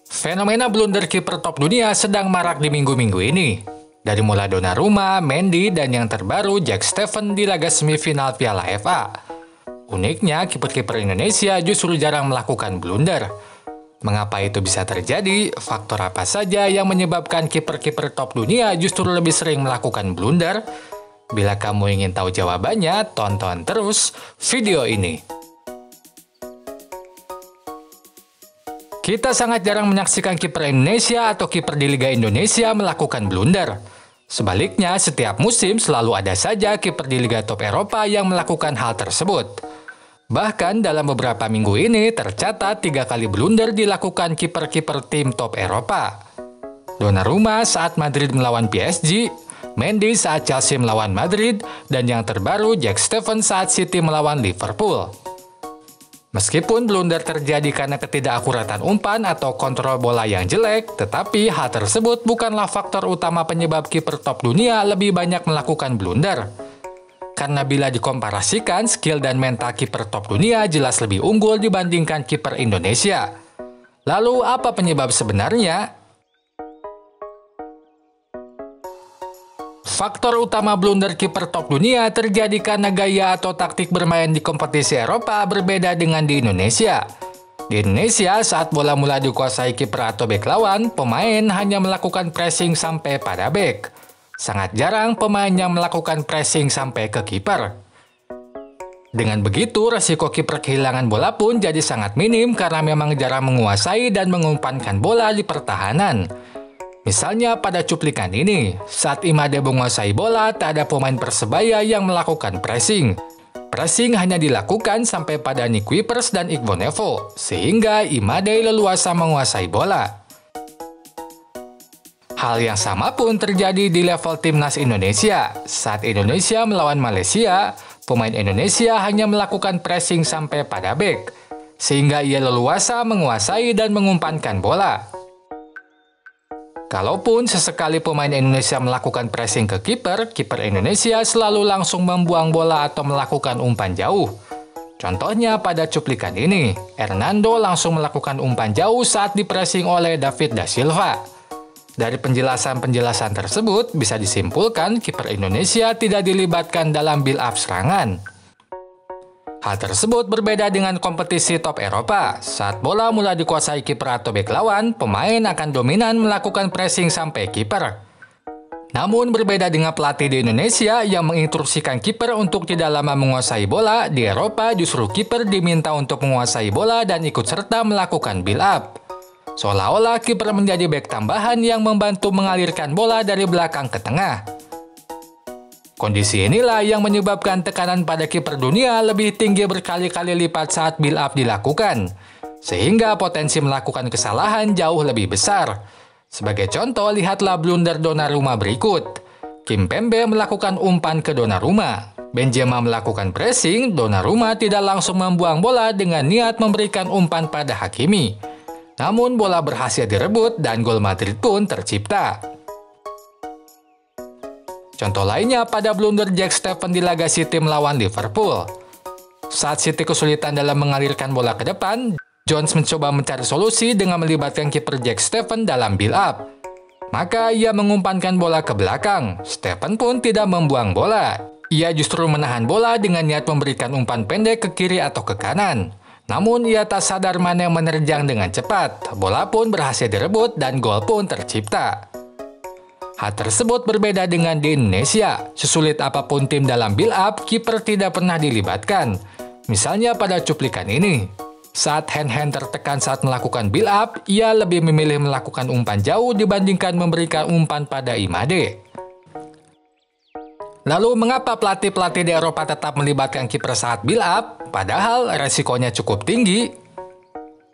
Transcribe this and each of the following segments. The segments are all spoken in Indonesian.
Fenomena blunder kiper top dunia sedang marak di minggu-minggu ini. Dari mulai Donnarumma, Mendy, dan yang terbaru Jack Steffen di laga semifinal Piala FA. Uniknya, kiper-kiper Indonesia justru jarang melakukan blunder. Mengapa itu bisa terjadi? Faktor apa saja yang menyebabkan kiper-kiper top dunia justru lebih sering melakukan blunder? Bila kamu ingin tahu jawabannya, tonton terus video ini. Kita sangat jarang menyaksikan kiper Indonesia atau kiper di Liga Indonesia melakukan blunder. Sebaliknya, setiap musim selalu ada saja kiper di Liga Top Eropa yang melakukan hal tersebut. Bahkan dalam beberapa minggu ini tercatat 3 kali blunder dilakukan kiper-kiper tim top Eropa. Donnarumma saat Madrid melawan PSG, Mendy saat Chelsea melawan Madrid, dan yang terbaru Jack Steffen saat City melawan Liverpool. Meskipun blunder terjadi karena ketidakakuratan umpan atau kontrol bola yang jelek, tetapi hal tersebut bukanlah faktor utama penyebab kiper top dunia lebih banyak melakukan blunder. Karena bila dikomparasikan, skill dan mental kiper top dunia jelas lebih unggul dibandingkan kiper Indonesia. Lalu apa penyebab sebenarnya? Faktor utama blunder kiper top dunia terjadi karena gaya atau taktik bermain di kompetisi Eropa berbeda dengan di Indonesia. Di Indonesia, saat bola mulai dikuasai kiper atau bek lawan, pemain hanya melakukan pressing sampai pada bek. Sangat jarang pemain yang melakukan pressing sampai ke kiper. Dengan begitu, resiko kiper kehilangan bola pun jadi sangat minim karena memang jarang menguasai dan mengumpankan bola di pertahanan. Misalnya pada cuplikan ini, saat Imade menguasai bola, tak ada pemain Persebaya yang melakukan pressing. Pressing hanya dilakukan sampai pada Nick Kuipers dan Igbo Nevo, sehingga Imade leluasa menguasai bola. Hal yang sama pun terjadi di level timnas Indonesia. Saat Indonesia melawan Malaysia, pemain Indonesia hanya melakukan pressing sampai pada bek, sehingga ia leluasa menguasai dan mengumpankan bola. Kalaupun sesekali pemain Indonesia melakukan pressing ke kiper, kiper Indonesia selalu langsung membuang bola atau melakukan umpan jauh. Contohnya pada cuplikan ini, Hernando langsung melakukan umpan jauh saat dipressing oleh David da Silva. Dari penjelasan-penjelasan tersebut, bisa disimpulkan kiper Indonesia tidak dilibatkan dalam build-up serangan. Hal tersebut berbeda dengan kompetisi top Eropa. Saat bola mulai dikuasai kiper atau bek lawan, pemain akan dominan melakukan pressing sampai kiper. Namun berbeda dengan pelatih di Indonesia yang menginstruksikan kiper untuk tidak lama menguasai bola, di Eropa justru kiper diminta untuk menguasai bola dan ikut serta melakukan build up. Seolah-olah kiper menjadi bek tambahan yang membantu mengalirkan bola dari belakang ke tengah. Kondisi inilah yang menyebabkan tekanan pada kiper dunia lebih tinggi berkali-kali lipat saat build up dilakukan, sehingga potensi melakukan kesalahan jauh lebih besar. Sebagai contoh, lihatlah blunder Donnarumma berikut. Kimpembe melakukan umpan ke Donnarumma. Benzema melakukan pressing, Donnarumma tidak langsung membuang bola dengan niat memberikan umpan pada Hakimi. Namun bola berhasil direbut dan gol Madrid pun tercipta. Contoh lainnya pada blunder Jack Steffen di laga City melawan Liverpool. Saat City kesulitan dalam mengalirkan bola ke depan, Jones mencoba mencari solusi dengan melibatkan kiper Jack Steffen dalam build up. Maka ia mengumpankan bola ke belakang. Steffen pun tidak membuang bola. Ia justru menahan bola dengan niat memberikan umpan pendek ke kiri atau ke kanan. Namun ia tak sadar mana yang menerjang dengan cepat. Bola pun berhasil direbut dan gol pun tercipta. Hal tersebut berbeda dengan di Indonesia. Sesulit apapun tim dalam build up, kiper tidak pernah dilibatkan. Misalnya pada cuplikan ini. Saat hand-hand tertekan saat melakukan build up, ia lebih memilih melakukan umpan jauh dibandingkan memberikan umpan pada Imade. Lalu mengapa pelatih-pelatih di Eropa tetap melibatkan kiper saat build up? Padahal resikonya cukup tinggi.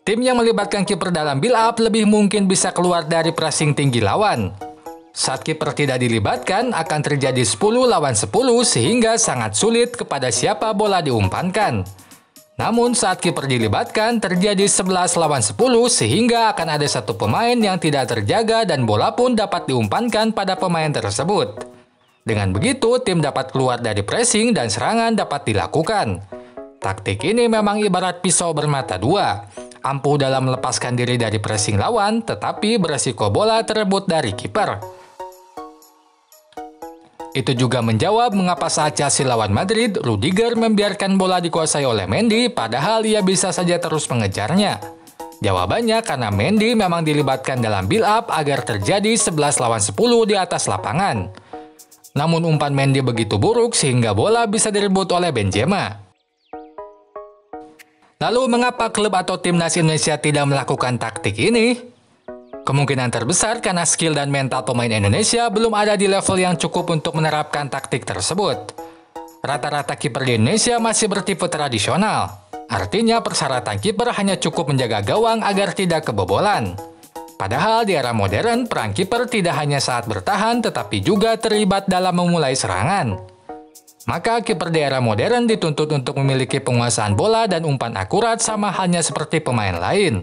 Tim yang melibatkan kiper dalam build up lebih mungkin bisa keluar dari pressing tinggi lawan. Saat kiper tidak dilibatkan, akan terjadi 10 lawan 10 sehingga sangat sulit kepada siapa bola diumpankan. Namun saat kiper dilibatkan, terjadi 11 lawan 10 sehingga akan ada satu pemain yang tidak terjaga dan bola pun dapat diumpankan pada pemain tersebut. Dengan begitu, tim dapat keluar dari pressing dan serangan dapat dilakukan. Taktik ini memang ibarat pisau bermata dua. ampuh dalam melepaskan diri dari pressing lawan, tetapi beresiko bola terebut dari kiper. Itu juga menjawab mengapa saat Chelsea lawan Madrid, Rudiger membiarkan bola dikuasai oleh Mendy, padahal ia bisa saja terus mengejarnya. Jawabannya karena Mendy memang dilibatkan dalam build-up agar terjadi 11 lawan 10 di atas lapangan. Namun umpan Mendy begitu buruk sehingga bola bisa direbut oleh Benzema. Lalu mengapa klub atau timnas Indonesia tidak melakukan taktik ini? Kemungkinan terbesar karena skill dan mental pemain Indonesia belum ada di level yang cukup untuk menerapkan taktik tersebut. Rata-rata kiper di Indonesia masih bertipe tradisional. Artinya persyaratan kiper hanya cukup menjaga gawang agar tidak kebobolan. Padahal di era modern, peran kiper tidak hanya saat bertahan tetapi juga terlibat dalam memulai serangan. Maka kiper di era modern dituntut untuk memiliki penguasaan bola dan umpan akurat sama halnya seperti pemain lain.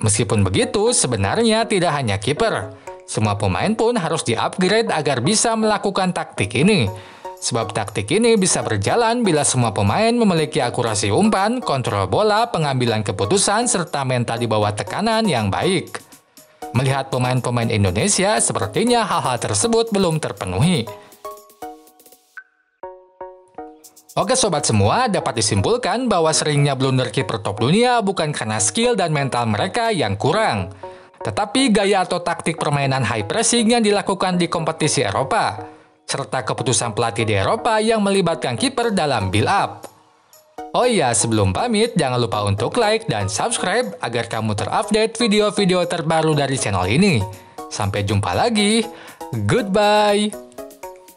Meskipun begitu, sebenarnya tidak hanya kiper. Semua pemain pun harus di-upgrade agar bisa melakukan taktik ini. Sebab taktik ini bisa berjalan bila semua pemain memiliki akurasi umpan, kontrol bola, pengambilan keputusan, serta mental di bawah tekanan yang baik. Melihat pemain-pemain Indonesia, sepertinya hal-hal tersebut belum terpenuhi. Oke sobat semua, dapat disimpulkan bahwa seringnya blunder kiper top dunia bukan karena skill dan mental mereka yang kurang, tetapi gaya atau taktik permainan high pressing yang dilakukan di kompetisi Eropa, serta keputusan pelatih di Eropa yang melibatkan kiper dalam build-up. Oh iya, sebelum pamit, jangan lupa untuk like dan subscribe agar kamu terupdate video-video terbaru dari channel ini. Sampai jumpa lagi, goodbye!